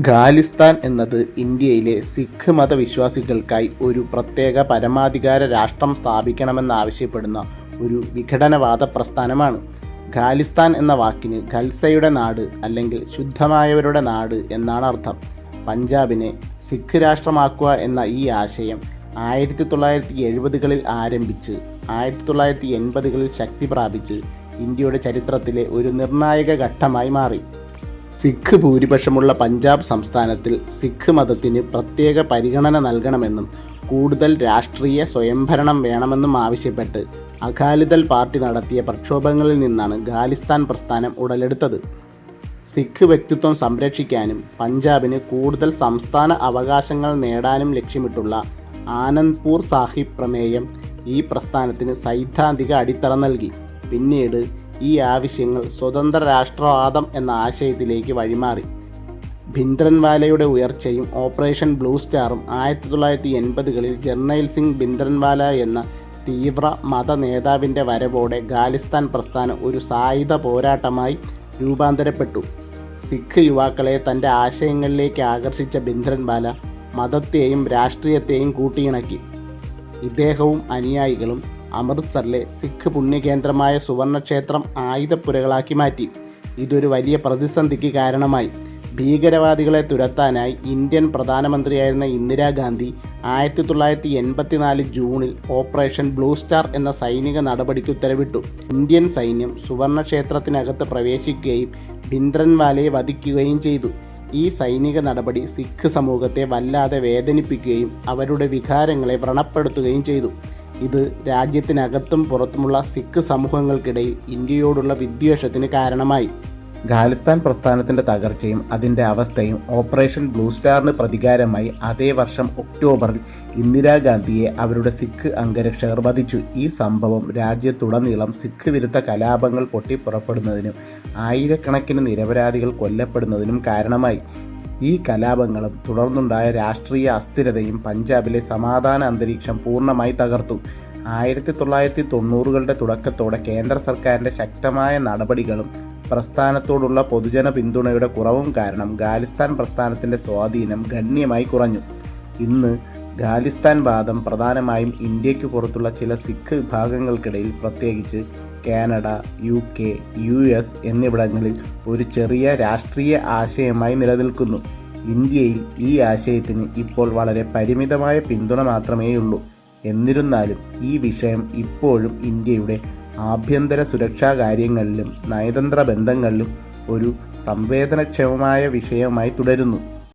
ഖാലിസ്ഥാൻ എന്നത് ഇന്ത്യയിലെ സിഖ് മതവിശ്വാസികൾക്കായി ഒരു പ്രത്യേക പരമാധികാര രാഷ്ട്രം സ്ഥാപിക്കണമെന്നാവശ്യപ്പെടുന്ന ഒരു വിഘടനവാദ പ്രസ്ഥാനമാണ്. ഖാലിസ്ഥാൻ എന്ന വാക്കിന് ഖൽസയുടെ നാട് അല്ലെങ്കിൽ ശുദ്ധമായവരുടെ നാട് എന്നാണ് അർത്ഥം. പഞ്ചാബിനെ സിഖ് രാഷ്ട്രമാക്കുക എന്ന ഈ ആശയം 1970കളിൽ ആരംഭിച്ച് 1980കളിൽ ശക്തി പ്രാപിച്ച് ഇന്ത്യയുടെ ചരിത്രത്തിലെ ഒരു നിർണായക ഘട്ടമായി മാറി. സിഖ് ഭൂരിപക്ഷമുള്ള പഞ്ചാബ് സംസ്ഥാനത്തിൽ സിഖ് മതത്തിന് പ്രത്യേക പരിഗണന നൽകണമെന്നും കൂടുതൽ രാഷ്ട്രീയ സ്വയംഭരണം വേണമെന്നും ആവശ്യപ്പെട്ട് അകാലിദൾ പാർട്ടി നടത്തിയ പ്രക്ഷോഭങ്ങളിൽ നിന്നാണ് ഖാലിസ്ഥാൻ പ്രസ്ഥാനം ഉടലെടുത്തത്. സിഖ് വ്യക്തിത്വം സംരക്ഷിക്കാനും പഞ്ചാബിന് കൂടുതൽ സംസ്ഥാന അവകാശങ്ങൾ നേടാനും ലക്ഷ്യമിട്ടുള്ള ആനന്ദ്പൂർ സാഹിബ് പ്രമേയം ഈ പ്രസ്ഥാനത്തിന് സൈദ്ധാന്തിക അടിത്തറ നൽകി. പിന്നീട് ഈ ആവശ്യങ്ങൾ സ്വതന്ത്ര രാഷ്ട്രവാദം എന്ന ആശയത്തിലേക്ക് വഴിമാറി. ഭിന്ദ്രൻവാലയുടെ ഉയർച്ചയും ഓപ്പറേഷൻ ബ്ലൂ സ്റ്റാറും 1980കളിൽ ജർണൈൽ സിംഗ് ഭിന്ദ്രൻവാല എന്ന തീവ്ര മത നേതാവിൻ്റെ വരവോടെ ഖാലിസ്ഥാൻ പ്രസ്ഥാനം ഒരു സായുധ പോരാട്ടമായി രൂപാന്തരപ്പെട്ടു. സിഖ് യുവാക്കളെ തൻ്റെ ആശയങ്ങളിലേക്ക് ആകർഷിച്ച ഭിന്ദ്രൻവാല മതത്തെയും രാഷ്ട്രീയത്തെയും കൂട്ടിയിണക്കി. ഇദ്ദേഹവും അനുയായികളും അമൃത്സറിലെ സിഖ് പുണ്യകേന്ദ്രമായ സുവർണക്ഷേത്രം ആയുധപ്പുരകളാക്കി മാറ്റി. ഇതൊരു വലിയ പ്രതിസന്ധിക്ക് കാരണമായി. ഭീകരവാദികളെ തുരത്താനായി ഇന്ത്യൻ പ്രധാനമന്ത്രിയായിരുന്ന ഇന്ദിരാഗാന്ധി 1984 ജൂണിൽ ഓപ്പറേഷൻ ബ്ലൂ സ്റ്റാർ എന്ന സൈനിക നടപടിക്ക് ഉത്തരവിട്ടു. ഇന്ത്യൻ സൈന്യം സുവർണക്ഷേത്രത്തിനകത്ത് പ്രവേശിക്കുകയും ഭിന്ദ്രൻവാലയെ വധിക്കുകയും ചെയ്തു. ഈ സൈനിക നടപടി സിഖ് സമൂഹത്തെ വല്ലാതെ വേദനിപ്പിക്കുകയും അവരുടെ വികാരങ്ങളെ വ്രണപ്പെടുത്തുകയും ചെയ്തു. ഇത് രാജ്യത്തിനകത്തും പുറത്തുമുള്ള സിഖ് സമൂഹങ്ങൾക്കിടയിൽ ഇന്ത്യയോടുള്ള വിദ്വേഷത്തിന് കാരണമായി. ഖാലിസ്ഥാൻ പ്രസ്ഥാനത്തിൻ്റെ തകർച്ചയും അതിൻ്റെ അവസ്ഥയും ഓപ്പറേഷൻ ബ്ലൂ സ്റ്റാറിന് പ്രതികാരമായി അതേ വർഷം ഒക്ടോബറിൽ ഇന്ദിരാഗാന്ധിയെ അവരുടെ സിഖ് അംഗരക്ഷകർ വധിച്ചു. ഈ സംഭവം രാജ്യത്തുടനീളം സിഖ് വിരുദ്ധ കലാപങ്ങൾ പൊട്ടിപ്പുറപ്പെടുന്നതിനും ആയിരക്കണക്കിന് നിരപരാധികൾ കൊല്ലപ്പെടുന്നതിനും കാരണമായി. ഈ കലാപങ്ങളും തുടർന്നുണ്ടായ രാഷ്ട്രീയ അസ്ഥിരതയും പഞ്ചാബിലെ സമാധാന അന്തരീക്ഷം പൂർണ്ണമായി തകർത്തു. 1990കളുടെ തുടക്കത്തോടെ കേന്ദ്ര സർക്കാരിൻ്റെ ശക്തമായ നടപടികളും പ്രസ്ഥാനത്തോടുള്ള പൊതുജന പിന്തുണയുടെ കുറവും കാരണം ഖാലിസ്ഥാൻ പ്രസ്ഥാനത്തിൻ്റെ സ്വാധീനം ഗണ്യമായി കുറഞ്ഞു. ഇന്ന് ഖാലിസ്ഥാൻ വാദം പ്രധാനമായും ഇന്ത്യക്ക് പുറത്തുള്ള ചില സിഖ് വിഭാഗങ്ങൾക്കിടയിൽ, പ്രത്യേകിച്ച് കാനഡ, UK, US എന്നിവിടങ്ങളിൽ ഒരു ചെറിയ രാഷ്ട്രീയ ആശയമായി നിലനിൽക്കുന്നു. ഇന്ത്യയിൽ ഈ ആശയത്തിന് ഇപ്പോൾ വളരെ പരിമിതമായ പിന്തുണ മാത്രമേയുള്ളൂ. എന്നിരുന്നാലും ഈ വിഷയം ഇപ്പോഴും ഇന്ത്യയുടെ ആഭ്യന്തര സുരക്ഷാ കാര്യങ്ങളിലും നയതന്ത്ര ബന്ധങ്ങളിലും ഒരു സംവേദനക്ഷമമായ വിഷയമായി തുടരുന്നു.